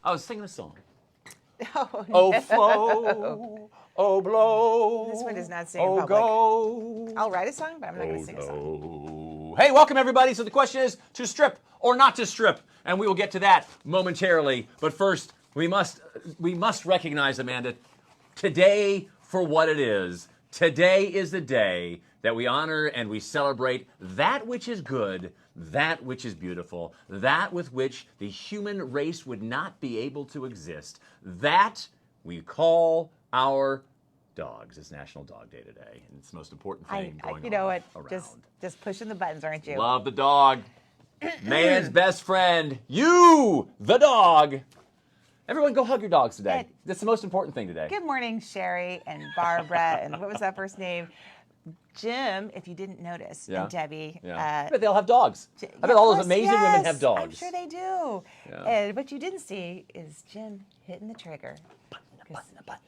I was singing a song. Oh, Oh, no. flow, oh, blow. This one does not sing in oh, public. go. I'll write a song, but I'm not going Oh, to sing a song. no. Hey, welcome everybody. So the question is to strip or not to strip, and we will get to that momentarily. But first, we must recognize, Amanda, today for what it is. Today is the day that we honor and we celebrate that which is good, that which is beautiful, that with which the human race would not be able to exist. That we call our dogs. It's National Dog Day today, and it's the most important thing going you know on what? around. Just pushing the buttons, aren't you? Love the dog. Man's best friend. You, the dog. Everyone go hug your dogs today. That's the most important thing today. Good morning, Sherry and Barbara, and what was that first name? Jim, if you didn't notice, and Debbie. Yeah. I bet they all have dogs. I bet all those amazing women have dogs. I'm sure they do. Yeah. And what you didn't see is Jim hitting the trigger.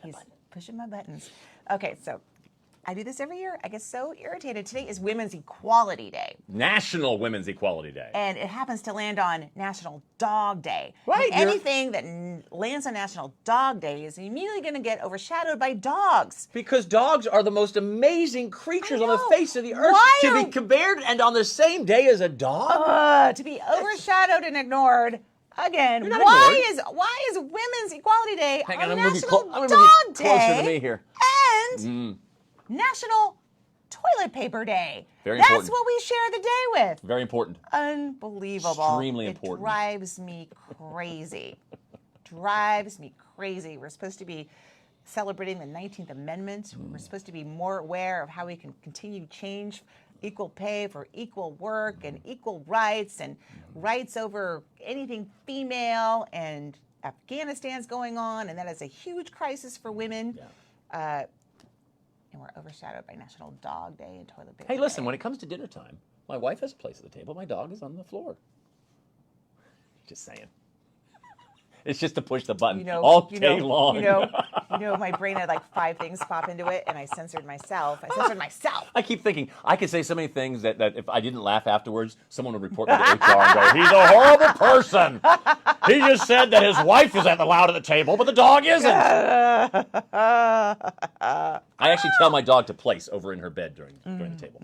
He's pushing my buttons. Okay, so I do this every year. I get so irritated. Today is Women's Equality Day. National Women's Equality Day. And it happens to land on National Dog Day. Right. And anything that lands on National Dog Day is immediately going to get overshadowed by dogs. Because dogs are the most amazing creatures on the face of the earth. Why to are- be compared and on the same day as a dog? To be overshadowed and ignored. Again, You're not why is Women's Equality Day Hang on on, I'm gonna National move Dog you Day closer to me here. and National Toilet Paper Day? Very That's important. what we share the day with. Very important. Unbelievable. Extremely important. It drives me crazy. Drives me crazy. We're supposed to be celebrating the 19th Amendment. We're supposed to be more aware of how we can continue change equal pay for equal work and equal rights and rights over anything female, and Afghanistan's going on, and that is a huge crisis for women. And we're overshadowed by National Dog Day and Toilet Paper Hey, listen, Day. when it comes to dinner time, my wife has a place at the table. My dog is on the floor. Just saying. It's just to push the button all day long. You know, my brain had like 5 things pop into it, and I censored myself. I keep thinking, I could say so many things that if I didn't laugh afterwards, someone would report me to HR and go, he's a horrible person. He just said that his wife is allowed at the table, but the dog isn't. I actually tell my dog to place over in her bed during the table.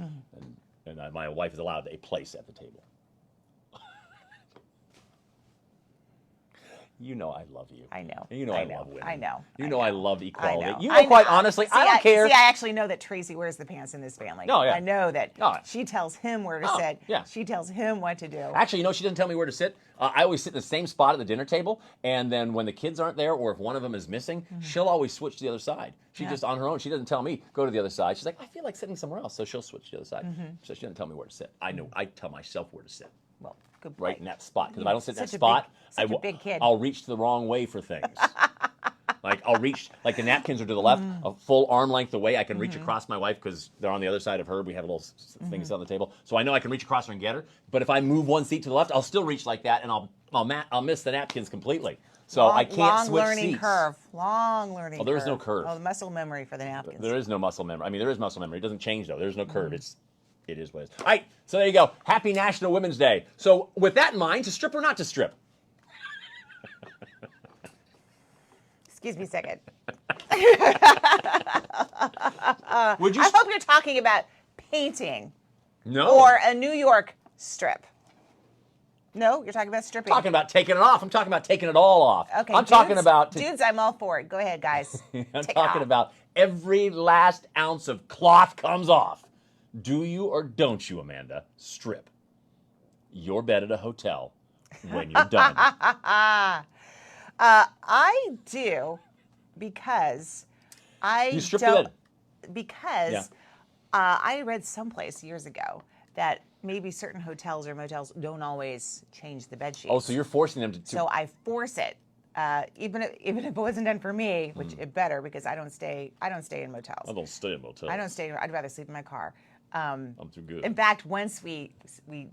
And my wife is allowed a place at the table. You know I love you. I know. You know I love women. I know. You know I love equality. I know. You know, quite honestly, I don't care. See, I actually know that Tracy wears the pants in this family. Oh, yeah. I know that Oh. she tells him where to Oh, sit. yeah. She tells him what to do. Actually, you know, she doesn't tell me where to sit. I always sit in the same spot at the dinner table, and then when the kids aren't there, or if one of them is missing, she'll always switch to the other side. She just on her own. She doesn't tell me go to the other side. She's like, I feel like sitting somewhere else, so she'll switch to the other side. So she doesn't tell me where to sit. I know. I tell myself where to sit. Well, good Right boy. in that spot, because if I don't sit in that Such a spot, big- such a big kid. I'll reach the wrong way for things. Like I'll reach, like the napkins are to the left, a full arm length away. I can reach across my wife because they're on the other side of her. We have a little things on the table, so I know I can reach across her and get her. But if I move one seat to the left, I'll still reach like that, and I'll miss the napkins completely. So I can't long switch learning seats. curve. Long learning curve. there is no curve. Oh, muscle memory for the napkins. There is no muscle memory. I mean, there is muscle memory. It doesn't change though. There's no curve. It is what it is. All right, so there you go. Happy National Women's Day. So with that in mind, to strip or not to strip? Excuse me a second. Would you? I hope you're talking about painting No. or a New York strip. No, you're talking about stripping. I'm talking about taking it off. I'm talking about taking it all off. Okay, I'm talking dudes- about. dudes. I'm all for it. Go ahead, guys. I'm Take it talking off. about every last ounce of cloth comes off. Do you or don't you, Amanda, strip your bed at a hotel when you're done? I do because I You strip don't. the bed. Because Yeah. I read someplace years ago that maybe certain hotels or motels don't always change the bed sheets. Oh, so you're forcing them to. So I force it, even if it wasn't done for me, which it better because I don't stay in motels. I don't stay in motels. I don't stay. I'd rather sleep in my car. I'm too good. In fact, once we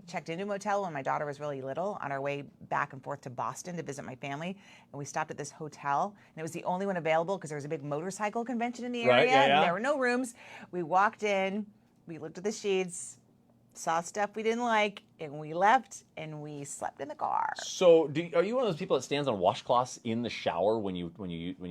checked into a motel when my daughter was really little on our way back and forth to Boston to visit my family, and we stopped at this hotel, and it was the only one available because there was a big motorcycle convention in the area, Right, yeah, yeah. and there were no rooms. We walked in, we looked at the sheets, saw stuff we didn't like, and we left, and we slept in the car. So, are you one of those people that stands on washcloths in the shower when you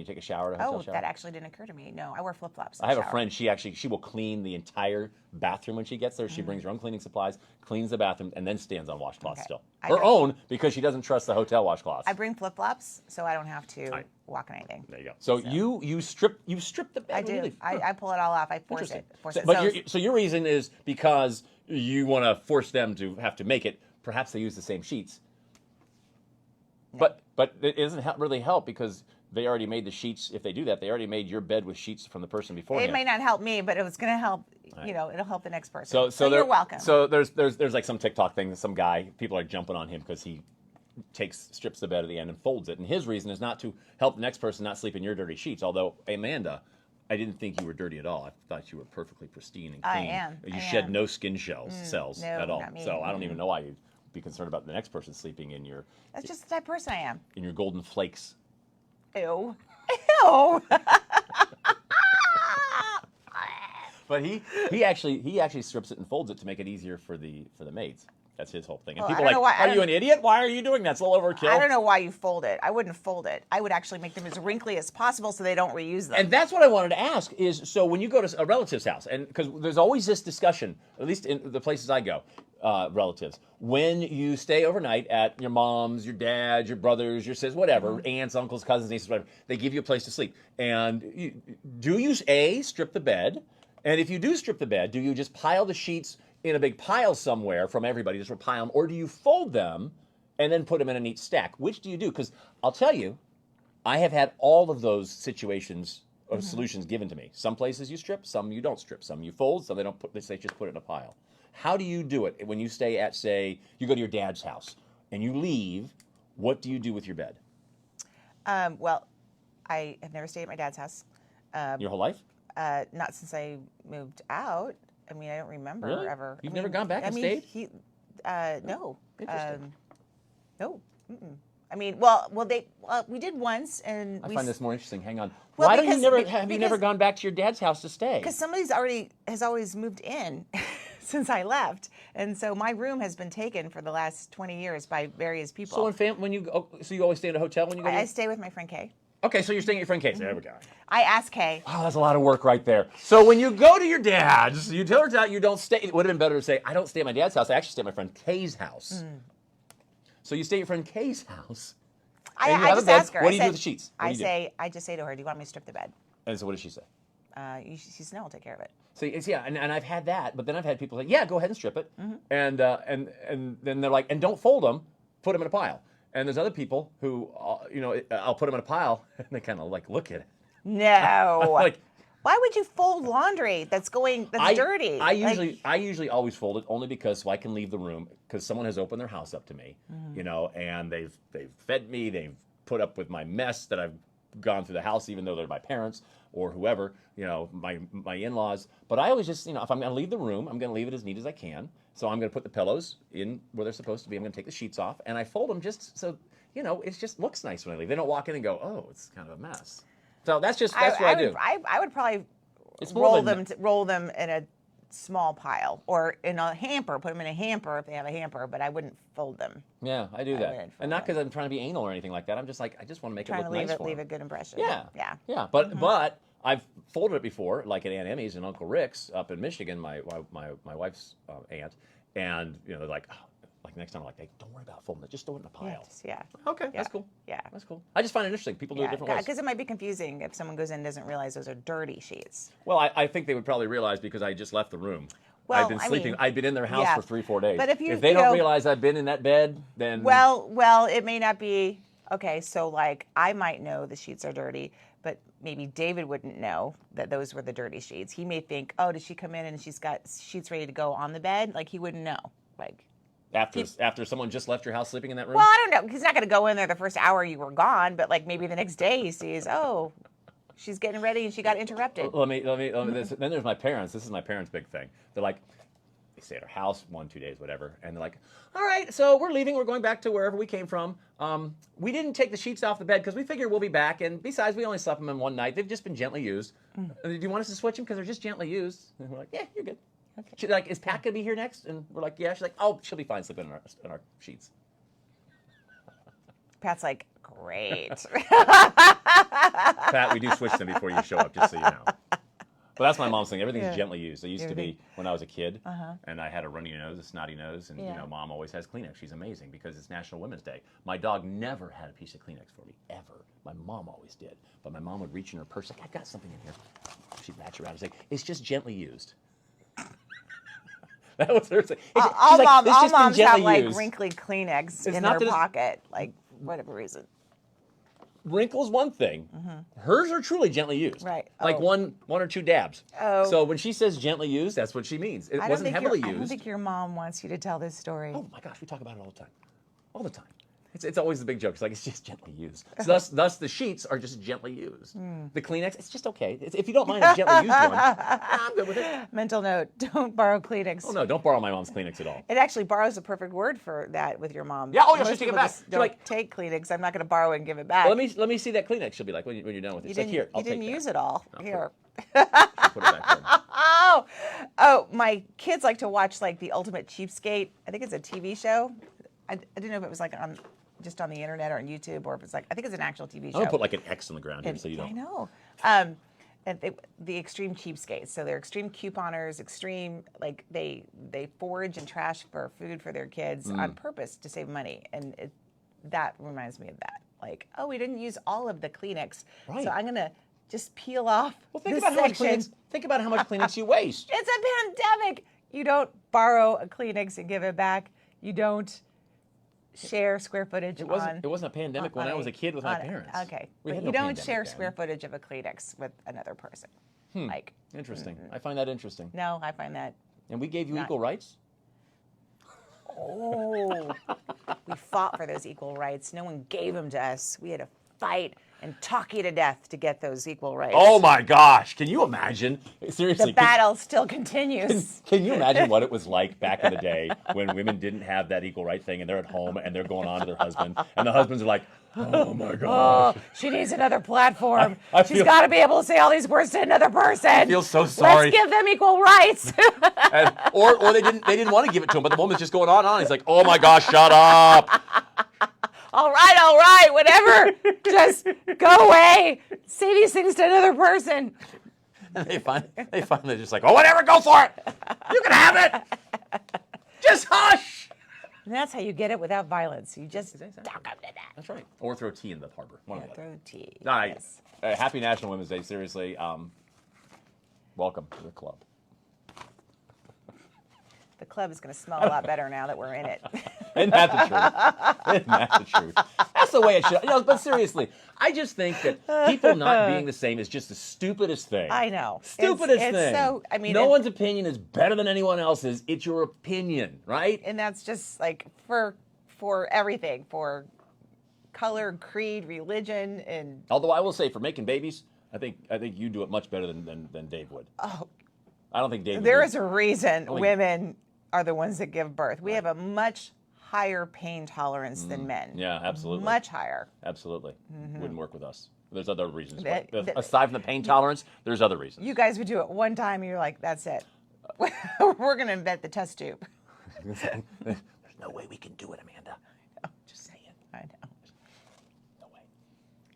take a shower at a hotel Oh, shower? that actually didn't occur to me. No, I wear flip-flops. I have a friend. She will clean the entire bathroom when she gets there. She brings her own cleaning supplies, cleans the bathroom, and then stands on washcloths Okay. still. I Her don't- own, because she doesn't trust the hotel washcloths. I bring flip-flops, so I don't have to Right. walk on anything. There you go. So you strip the bed. I when you do. leave. I pull it all off. I force Interesting. it. Force So, it. but so your reason is because you want to force them to have to make it. Perhaps they use the same sheets. But it doesn't really help because they already made the sheets. If they do that, they already made your bed with sheets from the person before. it may not help me, but it was going to help. Right. You know, it'll help the next person. So you're welcome. So there's like some TikTok thing. Some guy, people are jumping on him because he strips the bed at the end and folds it. And his reason is not to help the next person not sleep in your dirty sheets. Although, Amanda, I didn't think you were dirty at all. I thought you were perfectly pristine and clean. I am. You I shed am. no skin cells no, at all. not me. So I don't even know why you'd be concerned about the next person sleeping in your That's just the type of person I am. golden flakes. Ew. Ew. But he actually strips it and folds it to make it easier for the maids. That's his whole thing. And Well, people I are don't like, know why- I are you don't- an idiot? Why are you doing that? It's a little overkill. I don't know why you fold it. I wouldn't fold it. I would actually make them as wrinkly as possible so they don't reuse them. And that's what I wanted to ask is, so when you go to a relative's house, and because there's always this discussion, at least in the places I go, relatives, when you stay overnight at your mom's, your dad's, your brother's, your sisters, whatever, aunts, uncles, cousins, nieces, whatever, they give you a place to sleep. And do you, A, strip the bed? And if you do strip the bed, do you just pile the sheets in a big pile somewhere from everybody, just pile them, or do you fold them and then put them in a neat stack? Which do you do? Because I'll tell you, I have had all of those situations or solutions given to me. Some places you strip, some you don't strip, some you fold, some they don't put. They say just put it in a pile. How do you do it when you stay at, say, you go to your dad's house and you leave? What do you do with your bed? Well, I have never stayed at my dad's house. Your whole life? Not since I moved out. I mean, I don't remember Really? ever. You've I never mean, gone back I and mean, stayed? No. Interesting. No. Mm-mm. I mean, we did once, and I we find this more interesting. Hang on. Well, Why don't you because- never be- have you never because- gone back to your dad's house to stay? because somebody's has always moved in since I left, and so my room has been taken for the last 20 years by various people. So when you go, so you always stay in a hotel when you go? I stay with my friend Kay. Okay, so you're staying at your friend Kay's. There we go. I asked Kay. Oh, that's a lot of work right there. So when you go to your dad's, you tell her you don't stay. It would have been better to say, I don't stay at my dad's house. I actually stay at my friend Kay's house. So you stay at your friend Kay's house. and you I have a just bed. ask her. What I do you do said- with the sheets? What do you do? I just say to her, "Do you want me to strip the bed?" And so what does she say? She says, "No, I'll take care of it." So it's, yeah, and I've had that, but then I've had people say, yeah, go ahead and strip it. And then they're like, and don't fold them, put them in a pile. And there's other people who, I'll put them in a pile, and they kind of like look at it. No. Like, Why would you fold laundry that's dirty? I Like, usually always fold it only because so I can leave the room because someone has opened their house up to me, and they've fed me, they've put up with my mess that I've gone through the house, even though they're my parents or whoever, my in-laws. But I always just, if I'm going to leave the room, I'm going to leave it as neat as I can. So I'm going to put the pillows in where they're supposed to be. I'm going to take the sheets off, and I fold them just so it just looks nice when I leave. They don't walk in and go, oh, it's kind of a mess. So that's what I do. I would probably It's more roll them in a small pile or in a hamper. Put them in a hamper if they have a hamper, but I wouldn't fold them. Yeah, I do I that. wouldn't And not fold because I'm trying to be anal or anything like that. I'm just like, I just want to make Trying it to look nice for leave them. a good impression. Yeah. Yeah. Yeah. But I've folded it before, like at Aunt Emmy's and Uncle Rick's up in Michigan, my wife's aunt, and they're like, like next time I'm like, hey, don't worry about folding it, just throw it in a pile. Yeah. Okay, Yeah. that's cool. Yeah. That's cool. I just find it interesting. People do it different ways. Because it might be confusing if someone goes in and doesn't realize those are dirty sheets. Well, I think they would probably realize because I just left the room. Well, I've been I sleeping. mean, I've been in their house yeah. for 3-4 days. But if they don't know- realize I've been in that bed, then Well, it may not be okay. So, like, I might know the sheets are dirty, but maybe David wouldn't know that those were the dirty sheets. He may think, "Oh, did she come in and she's got sheets ready to go on the bed?" Like, he wouldn't know. Like, after someone just left your house sleeping in that room. well, I don't know. He's not going to go in there the first hour you were gone, but like maybe the next day he sees, "Oh, she's getting ready and she got interrupted." Let me then there's my parents. This is my parents' big thing. They're like, they stay at our house 1-2 days, whatever, and they're like, all right, so we're leaving. We're going back to wherever we came from. We didn't take the sheets off the bed because we figured we'll be back, and besides, we only slept them in one night. They've just been gently used. Do you want us to switch them because they're just gently used? And we're like, yeah, you're good. Okay. She's like, is Pat gonna be here next? And we're like, yeah. She's like, oh, she'll be fine sleeping in our sheets. Pat's like, great. Pat, we do switch them before you show up, just so you know. But that's my mom's thing. Everything's Yeah. gently used. It used to be when I was a kid, Uh-huh. and I had a runny nose, a snotty nose, and Yeah. Mom always has Kleenex. She's amazing because it's National Women's Day. My dog never had a piece of Kleenex for me, ever. My mom always did. But my mom would reach in her purse, like, I've got something in here. She'd reach around and say, it's just gently used. That was her saying. All moms have gently like used. wrinkly Kleenex It's in not their that it's- pocket, like whatever reason. Wrinkles one thing. Hers are truly gently used. Right. Like Oh. one or two dabs. Oh. So when she says gently used, that's what she means. It wasn't heavily I don't used. think your mom wants you to tell this story. Oh my gosh, we talk about it all the time. All the time. It's always the big joke. It's like, it's just gently used. So thus the sheets are just gently used. The Kleenex, it's just okay. If you don't mind a gently used one, I'm good with it. Mental note: don't borrow Kleenex. Oh no, don't borrow my mom's Kleenex at all. It actually borrows a perfect word for that with your mom. Yeah, oh, yeah, Most she'll take it people back. just She's don't like- take Kleenex. I'm not going to borrow it and give it back. Well, let me see that Kleenex. She'll be like, when you're done with it. you It's like, didn't, here, I'll you didn't take use that. it all. I'll Here. Put it back there. Oh, my kids like to watch like The Ultimate Cheapskate. I think it's a TV show. I didn't know if it was like just on the internet or on YouTube, or if it's like, I think it's an actual TV show. I'm gonna put like an X on the ground here And- so you I don't. know. And the extreme cheapskates. So they're extreme couponers, extreme, like they forage and trash for food for their kids Mm. on purpose to save money. And that reminds me of that. Like, oh, we didn't use all of the Kleenex. Right. So I'm going to just peel off Well, think this about how much section. Kleenex. Think about how much Kleenex you waste. It's a pandemic. You don't borrow a Kleenex and give it back. You don't share square footage It on. wasn't a pandemic when on I was a kid with my parents. Okay, We but had you no don't pandemic share then. square footage of a Kleenex with another person. Like, Interesting. I find that interesting. no, I find that. And we gave you Not- equal rights? Oh, we fought for those equal rights. No one gave them to us. We had to fight and talk you to death to get those equal rights. Oh my gosh! Can you imagine? Seriously, the battle still continues. Can you imagine what it was like back in the day when women didn't have that equal right thing and they're at home and they're going on to their husband and the husbands are like, oh my gosh. Oh, she needs another platform. I She's feel- got to be able to say all these words to another person. I feel so sorry. Let's give them equal rights. Or they didn't want to give it to him, but the woman's just going on and on. He's like, oh my gosh, shut up. all right, whatever. Just go away. Say these things to another person. And they finally just like, oh whatever, go for it. You can have it. Just hush. And that's how you get it without violence. You just talk up to that. That's right. Or throw tea in the harbor. One Yeah, of the other. throw tea. All right. Yes. Happy National Women's Day. Seriously, welcome to the club. The club is going to smell a lot better now that we're in it. Isn't that the truth? Isn't that the truth? That's the way it should. But seriously, I just think that people not being the same is just the stupidest thing. I know. Stupidest it's thing. So, I mean, no one's opinion is better than anyone else's. It's your opinion, right? and that's just like for everything, for color, creed, religion, and Although I will say, for making babies, I think you do it much better than Dave would. oh, I don't think Dave. would there do is a reason Only- women are the ones that give birth. We have a much higher pain tolerance than men. Yeah, absolutely. Much higher. Absolutely. Wouldn't work with us. There's other reasons. That- why. that- Aside from the pain tolerance, there's other reasons. You guys would do it one time, and you're like, that's it. We're going to invent the test tube. There's no way we can do it, Amanda. Just saying. I know. No way.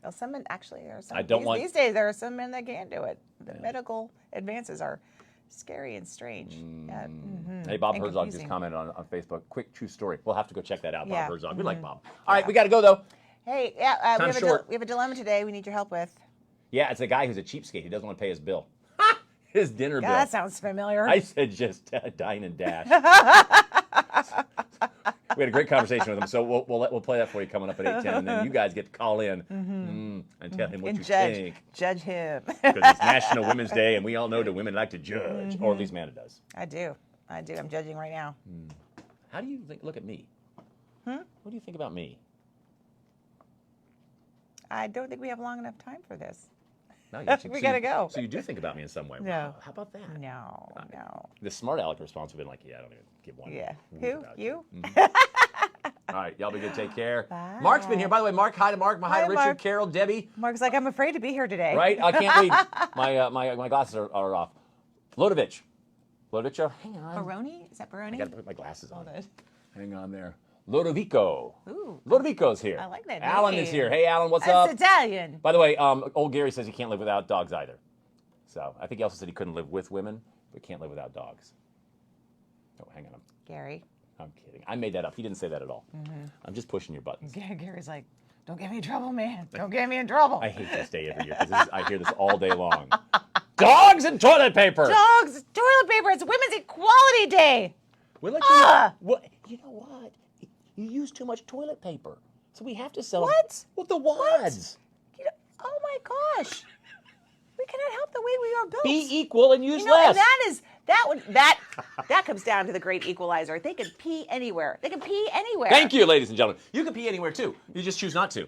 Well, some men actually there are some. I don't want- these days there are some men that can do it. The medical advances are scary and strange. Yeah, Hey, Bob and Herzog just confusing. commented on Facebook. Quick true story. We'll have to go check that out, Bob Yeah. Herzog. We like Bob. All right, we got to go, though. Hey, yeah, Time's short. we have a dilemma today. We need your help with. Yeah, it's a guy who's a cheapskate. He doesn't want to pay his bill. His dinner God, bill. that sounds familiar. I said just dine and dash. We had a great conversation with him, so we'll play that for you coming up at 8:10, and then you guys get to call in and tell him what and you judge think. judge him. Because it's National Women's Day, and we all know that women like to judge, or at least Amanda does. I do. I'm judging right now. How do you look at me? What do you think about me? I don't think we have long enough time for this. No, We gotta go. So you do think about me in some way. No. Wow, how about that? No. The smart aleck response would have been like, yeah, I don't even give one. Yeah. hoot Who? about You? All right, y'all be good. Take care. Bye. Mark's been here. By the way, Mark, hi to Mark. Hi Hi, to Richard, Mark. Carol, Debbie. Mark's like, I'm afraid to be here today. Right? I can't read. My glasses are off. Lodovich. Lodovico, hang on. Baroni? Is that Baroni? I gotta put my glasses on. Hold on. Hang on there. Lodovico. Ooh. Lodovico's here. I like that Alan name. is here. Hey, Alan, what's That's up? Italian. By the way, old Gary says he can't live without dogs either. So I think he also said he couldn't live with women, but can't live without dogs. Oh, hang on. Gary. I'm kidding. I made that up. He didn't say that at all. I'm just pushing your buttons. Gary's like, don't get me in trouble, man. Don't get me in trouble. I hate this day every year because I hear this all day long. Dogs and toilet paper. Dogs, toilet paper. It's Women's Equality Day. We're like, what? You know what? You use too much toilet paper, so we have to sell. What? Well, the wads. You know, oh my gosh. We cannot help the way we are built. Be equal and use You know, less. and that comes down to the great equalizer. They can pee anywhere. They can pee anywhere. Thank you, ladies and gentlemen. You can pee anywhere too. You just choose not to.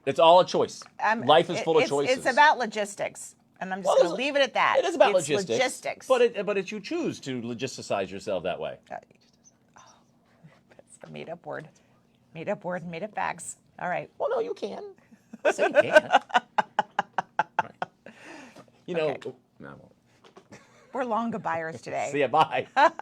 It's all a choice. Life is full of choices. It's about logistics, and I'm just going to leave it at that. It is about it's logistics. But you choose to logisticize yourself that way. That's the made-up word. Made-up word, made-up facts. All right. Well, no, you can. I say you can. Right. You know, Okay. no, I won't. We're long goodbyers today. See ya, bye.